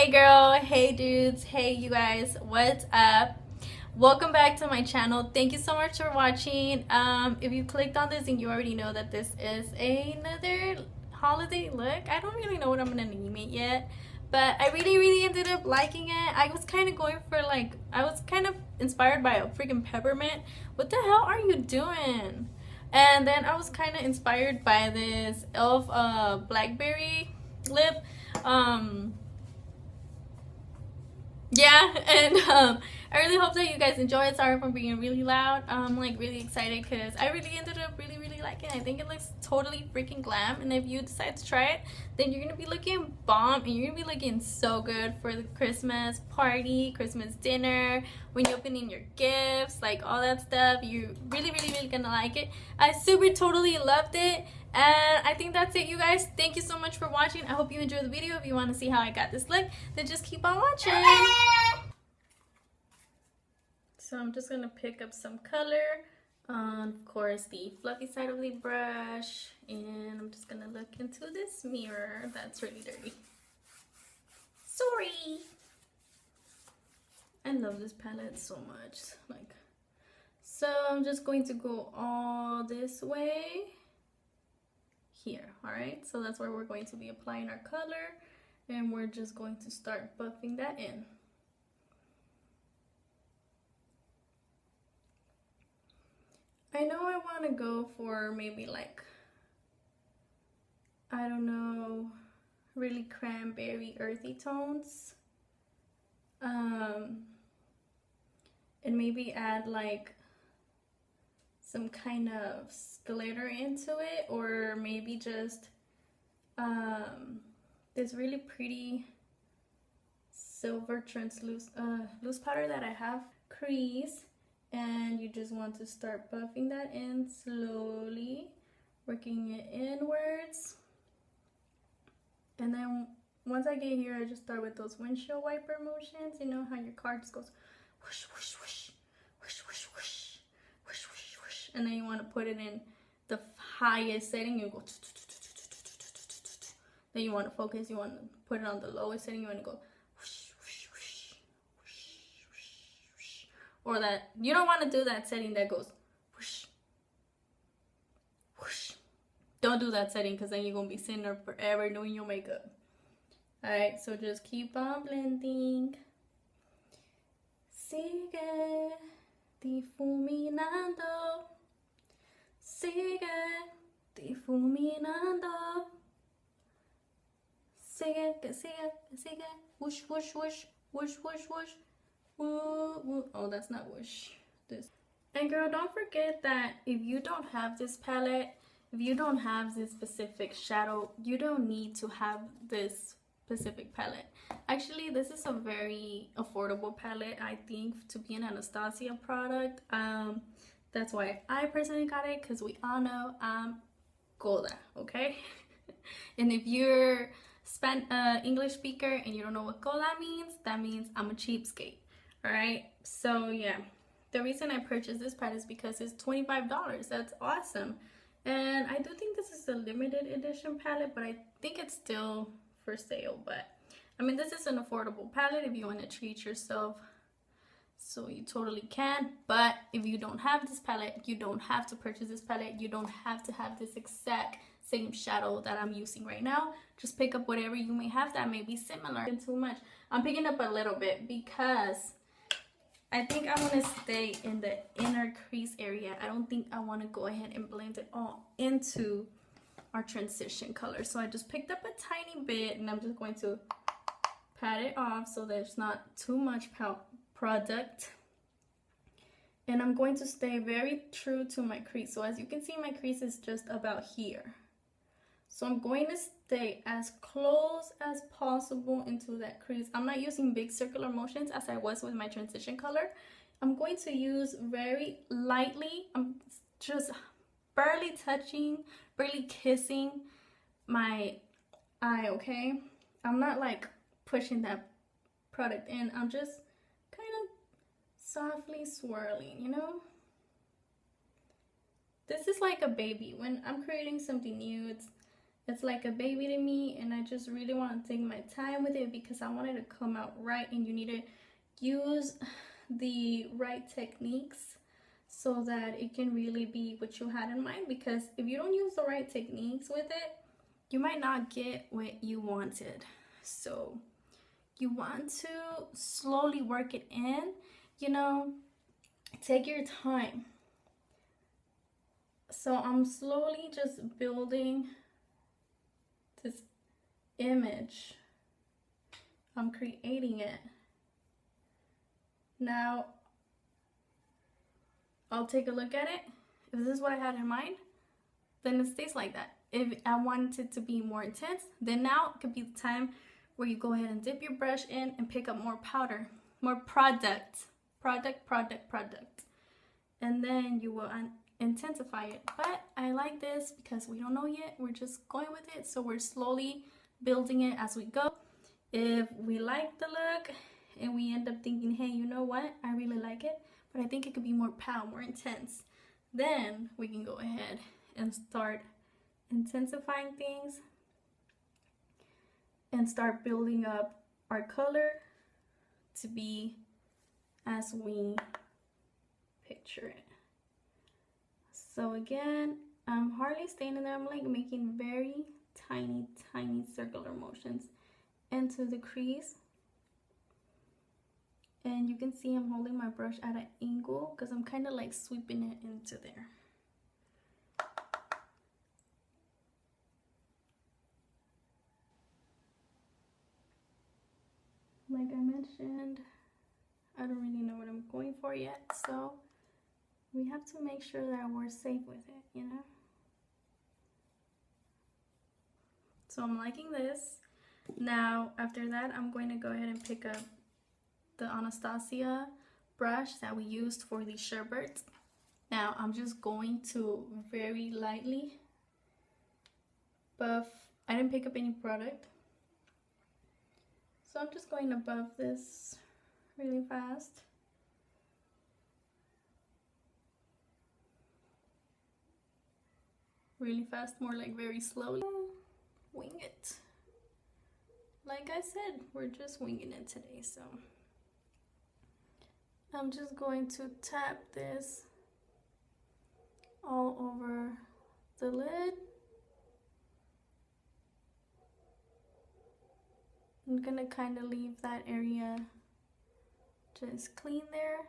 Hey girl, hey dudes, hey you guys, what's up? Welcome back to my channel. Thank you so much for watching. If you clicked on this, and you already know that this is another holiday look. I don't really know what I'm gonna name it yet, but I really ended up liking it. I was kind of going for like, I was kind of inspired by a freaking peppermint. What the hell are you doing? And then I was kind of inspired by this e.l.f. Blackberry lip. Yeah, and I really hope that you guys enjoy it. Sorry for being really loud. I'm like really excited because I really ended up really liking it. I think it looks totally freaking glam, and if you decide to try it, then you're gonna be looking bomb, and you're gonna be looking so good for the Christmas party, Christmas dinner, when you're opening your gifts, like all that stuff. You're really gonna like it. I totally loved it. And I think that's it, you guys. Thank you so much for watching. I hope you enjoyed the video. If you want to see how I got this look, then just keep on watching. So I'm just going to pick up some color on, of course, the fluffy side of the brush. And I'm just going to look into this mirror that's really dirty. Sorry. I love this palette so much. So I'm just going to go all this way. Here, all right, so that's where we're going to be applying our color, and we're just going to start buffing that in. I know I want to go for maybe like, I don't know, really cranberry earthy tones, and maybe add like some kind of glitter into it, or maybe just this really pretty silver loose powder that I have, crease, and you just want to start buffing that in slowly, working it inwards. And then once I get here, I just start with those windshield wiper motions. You know how your car just goes whoosh whoosh whoosh whoosh whoosh whoosh whoosh whoosh whoosh, and then you want to put it in the highest setting. You go, then you want to focus, you want to put it on the lowest setting, you want to go whoosh whoosh whoosh whoosh whoosh whoosh. Or that you don't want to do that setting that goes whoosh whoosh. Don't do that setting, because then you're gonna be sitting there forever doing your makeup. All right, so just keep on blending. Sigue difuminando, sigue difuminando, sigue, que sigue, que sigue, whoosh, whoosh, whoosh, whoosh, whoosh, whoosh, woo, woo. Oh, that's not whoosh. This. And girl, don't forget that if you don't have this palette, if you don't have this specific shadow, you don't need to have this specific palette. Actually, this is a very affordable palette, I think, to be an Anastasia product. That's why I personally got it, because we all know I'm Goda, okay? And if you're English speaker and you don't know what Goda means, that means I'm a cheapskate. All right, so yeah, the reason I purchased this palette is because it's $25. That's awesome. And I do think this is a limited edition palette, but I think it's still for sale. But I mean, this is an affordable palette if you want to treat yourself, so you totally can. But if you don't have this palette, you don't have to purchase this palette. You don't have to have this exact same shadow that I'm using right now. Just pick up whatever you may have that may be similar. Too much. I'm picking up a little bit because I think I want to stay in the inner crease area. I don't think I want to go ahead and blend it all into our transition color. So I just picked up a tiny bit, and I'm just going to pat it off so there's not too much product. And I'm going to stay very true to my crease. So as you can see, my crease is just about here. So I'm going to stay as close as possible into that crease. I'm not using big circular motions as I was with my transition color. I'm going to use very lightly. I'm just barely touching, barely kissing my eye, okay? I'm not like pushing that product in. I'm just kind of softly swirling, you know? This is like a baby. When I'm creating something new, It's like a baby to me, and I just really want to take my time with it because I want it to come out right, and you need to use the right techniques so that it can really be what you had in mind, because if you don't use the right techniques with it, you might not get what you wanted. So you want to slowly work it in, you know, take your time. So I'm slowly just building this image. I'm creating it. Now I'll take a look at it. If this is what I had in mind, then it stays like that. If I wanted it to be more intense, then now could be the time where you go ahead and dip your brush in and pick up more powder, more product. And then you will intensify it. But I like this because we don't know yet. We're just going with it. So we're slowly building it as we go. If we like the look and we end up thinking, hey, you know what? I really like it, but I think it could be more more intense. Then we can go ahead and start intensifying things and start building up our color to be as we picture it. So again, I'm hardly staying in there. I'm like making very tiny circular motions into the crease. And you can see I'm holding my brush at an angle because I'm kind of like sweeping it into there. Like I mentioned, I don't really know what I'm going for yet, so we have to make sure that we're safe with it, you know? So I'm liking this. Now, after that, I'm going to go ahead and pick up the Anastasia brush that we used for the Sherbert. Now, I'm just going to very lightly buff. I didn't pick up any product. So I'm just going to buff this really fast. Really fast, more like very slowly. Wing it. Like I said, we're just winging it today, so I'm just going to tap this all over the lid. I'm gonna kind of leave that area just clean there.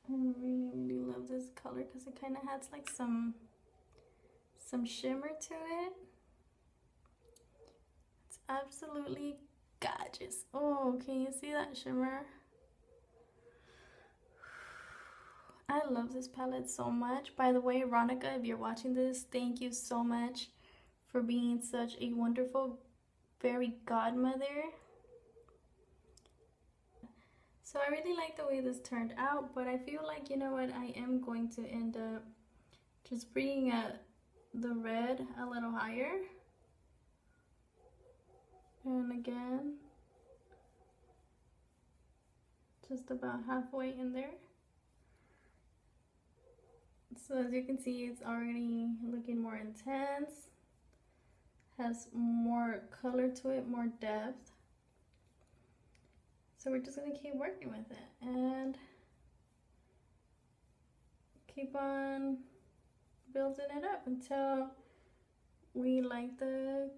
I really love this color because it kind of has like some shimmer to it. It's absolutely gorgeous. Oh, can you see that shimmer? I love this palette so much. By the way, Veronica, if you're watching this, thank you so much for being such a wonderful fairy godmother. So I really like the way this turned out, but I feel like, you know what, I am going to end up just bringing the red a little higher. And again, just about halfway in there. So as you can see, it's already looking more intense, has more color to it, more depth. So we're just gonna keep working with it and keep on building it up until we like the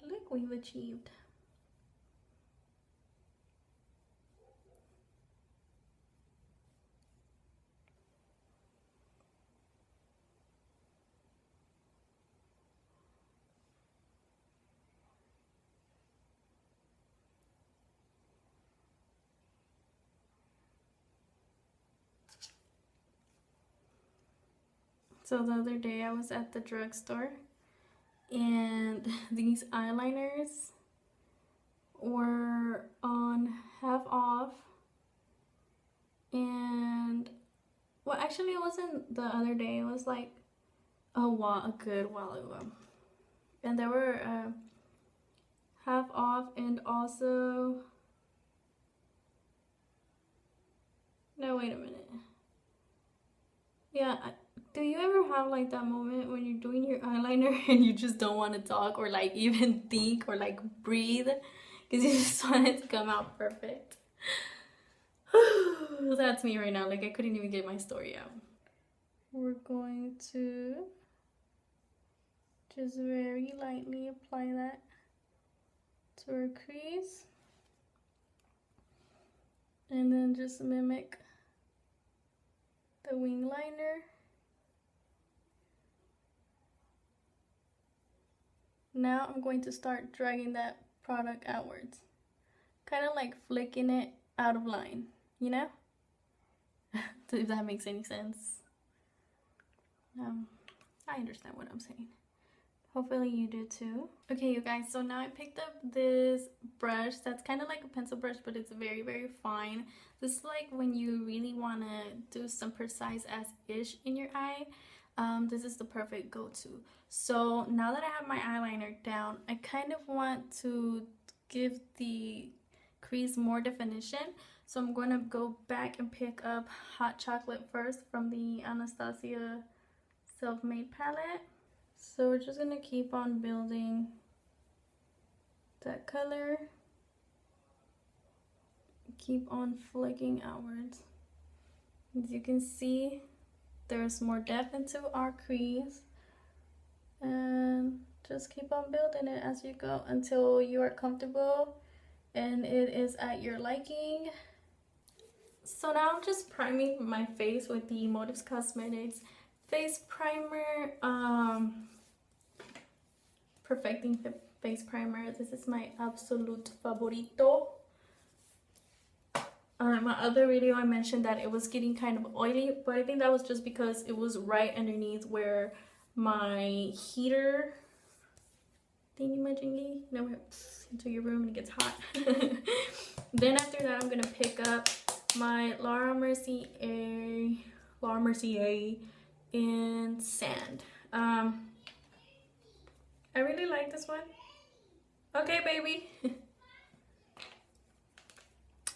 look we've achieved. So the other day I was at the drugstore and these eyeliners were on half off, and well, actually it wasn't the other day, it was like a good while ago, and they were half off. And also, no, wait a minute, yeah, Do you ever have like that moment when you're doing your eyeliner and you just don't want to talk or like even think or like breathe because you just want it to come out perfect? That's me right now. Like I couldn't even get my story out. We're going to just very lightly apply that to our crease. And then just mimic the wing liner. Now I'm going to start dragging that product outwards. Kind of like flicking it out of line, you know? If that makes any sense. I understand what I'm saying. Hopefully you do too. Okay, you guys, so now I picked up this brush that's kind of like a pencil brush, but it's very, very fine. This is like when you really want to do some precise as-ish in your eye. This is the perfect go-to. So now that I have my eyeliner down, I kind of want to give the crease more definition. So I'm going to go back and pick up Hot Chocolate first from the Anastasia Self-Made palette. So we're just going to keep on building that color. Keep on flicking outwards. As you can see, there's more depth into our crease. And just keep on building it as you go until you are comfortable and it is at your liking. So now I'm just priming my face with the Motives Cosmetics face primer, perfecting face primer. This is my absolute favorito. My other video I mentioned that it was getting kind of oily, but I think that was just because it was right underneath where my heater thingy-majingy, you know, into your room and it gets hot. Then after that I'm gonna pick up my Laura Mercier in Sand. I really like this one. Okay, baby.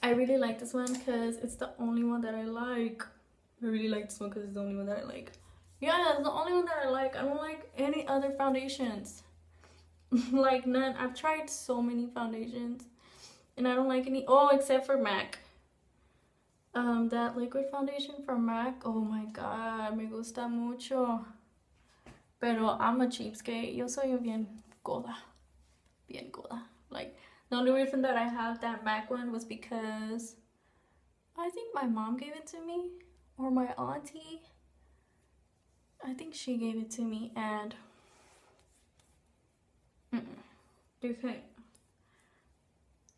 I really like this one because it's the only one that I like. I really like this one because it's the only one that I like. Yeah, it's the only one that I like. I don't like any other foundations. Like none. I've tried so many foundations and I don't like any. Oh, except for MAC. That liquid foundation from MAC. Oh my god, me gusta mucho. Pero I'm a cheapskate. Yo soy bien coda. Bien coda. Like, the only reason that I have that MAC one was because I think my mom gave it to me. Or my auntie. I think she gave it to me and dije,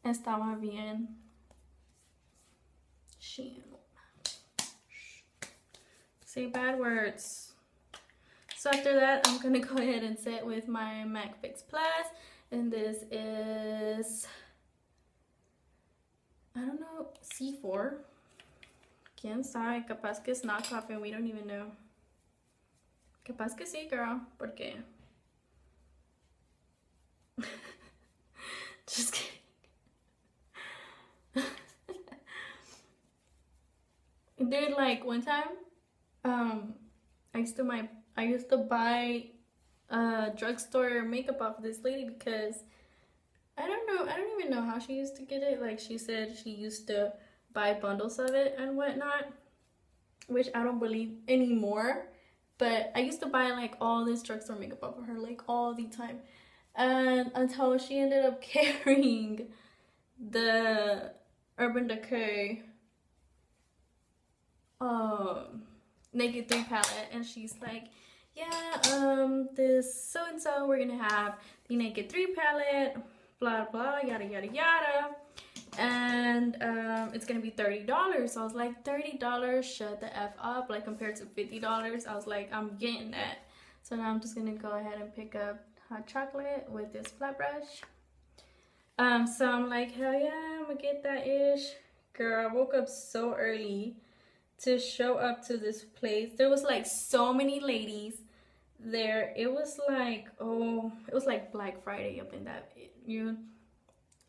estaba bien. Say bad words. So after that, I'm gonna go ahead and set with my MAC Fix Plus, and this is, I don't know, C4. Quien sabe, capaz que es knockoff and we don't even know. Capaz que sí, girl, porque just kidding. Dude, like one time, I used to buy drugstore makeup off of this lady because I don't even know how she used to get it. Like she said she used to buy bundles of it and whatnot, which I don't believe anymore. But I used to buy like all this drugstore makeup off of her like all the time, and until she ended up carrying the Urban Decay Naked 3 palette, and she's like, yeah, this so and so, we're gonna have the Naked 3 palette, blah blah, yada yada yada, and it's gonna be $30. So I was like, $30, shut the F up. Like compared to $50, I was like, I'm getting that. So now I'm just gonna go ahead and pick up Hot Chocolate with this flat brush. So I'm like, hell yeah, I'm gonna get that ish. Girl, I woke up so early to show up to this place. There was like so many ladies there. It was like, oh, it was like Black Friday up in that,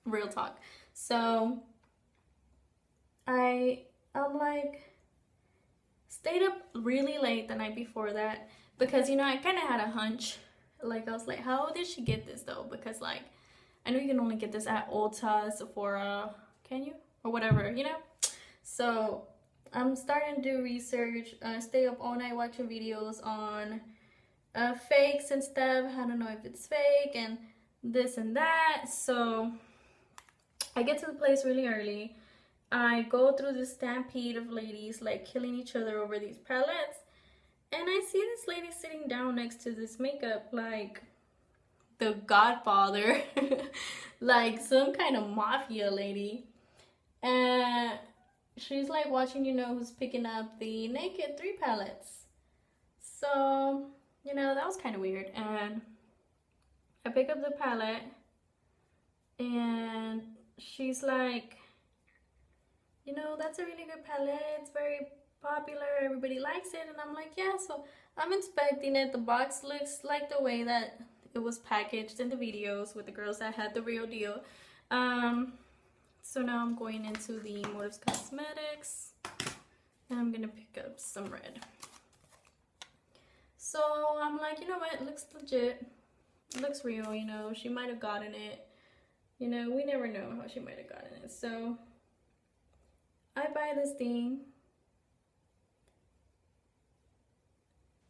real talk. So I'm like, Stayed up really late the night before that because, you know, I kind of had a hunch. Like, I was like, how did she get this though? Because, like, I know you can only get this at Ulta, Sephora, can you? Or whatever, you know? So I'm starting to do research, stay up all night watching videos on fakes and stuff. I don't know if it's fake and this and that. So I get to the place really early. I go through this stampede of ladies like killing each other over these palettes, and I see this lady sitting down next to this makeup like the Godfather, like some kind of mafia lady. And she's like watching, you know, who's picking up the Naked 3 palettes. So, you know, that was kind of weird. And I pick up the palette and she's like, you know, that's a really good palette. It's very popular. Everybody likes it. And I'm like, yeah. So I'm inspecting it. The box looks like the way that it was packaged in the videos with the girls that had the real deal. So now I'm going into the Motives Cosmetics and I'm gonna pick up some red. So I'm like, you know what, it looks legit, it looks real, you know, she might have gotten it, you know, we never know how she might have gotten it. So I buy this thing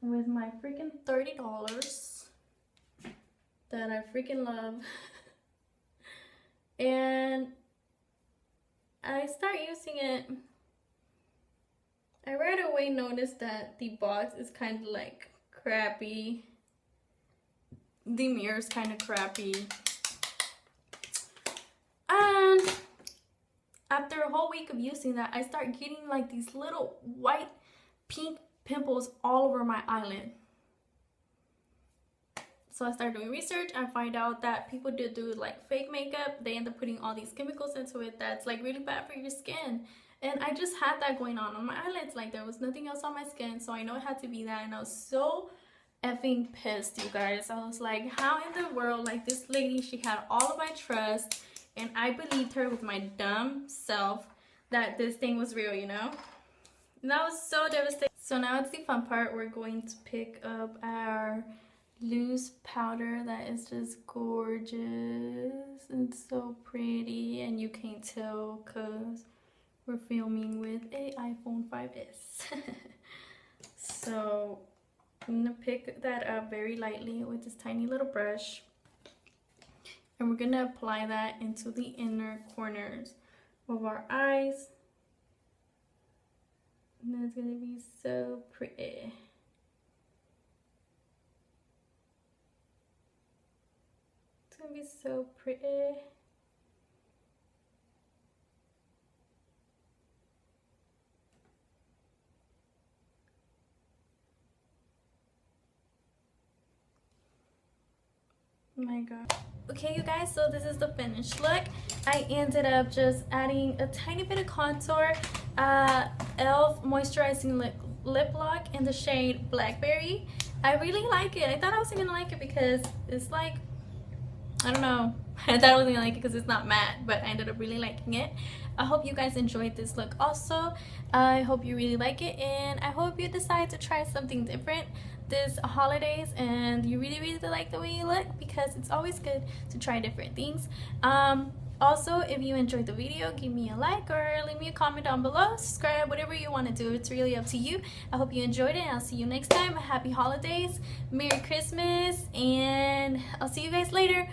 with my freaking $30 that I freaking love. And I start using it. I right away noticed that the box is kind of like crappy. The mirror's kind of crappy. And after a whole week of using that, I start getting like these little white pink pimples all over my eyelid. So I started doing research. I find out that people do like fake makeup. They end up putting all these chemicals into it that's like really bad for your skin. And I just had that going on my eyelids. Like there was nothing else on my skin. So I know it had to be that. And I was so effing pissed, you guys. I was like, how in the world, like this lady, she had all of my trust. And I believed her with my dumb self that this thing was real, you know? And that was so devastating. So now it's the fun part. We're going to pick up our loose powder that is just gorgeous and so pretty, and you can't tell because we're filming with a iPhone 5s. So I'm gonna pick that up very lightly with this tiny little brush, and we're gonna apply that into the inner corners of our eyes, and that's gonna be so pretty. It's gonna be so pretty. Oh my god. Okay, you guys, so this is the finished look. I ended up just adding a tiny bit of contour, e.l.f. moisturizing lip lock in the shade Blackberry. I really like it. I thought I wasn't gonna like it because it's like, I don't know. I thought I wasn't gonna like it because it's not matte, but I ended up really liking it. I hope you guys enjoyed this look also. I hope you really like it, and I hope you decide to try something different this holidays and you really like the way you look, because it's always good to try different things. Also, if you enjoyed the video, give me a like or leave me a comment down below, subscribe, whatever you want to do. It's really up to you. I hope you enjoyed it, and I'll see you next time. Happy holidays, Merry Christmas, and I'll see you guys later.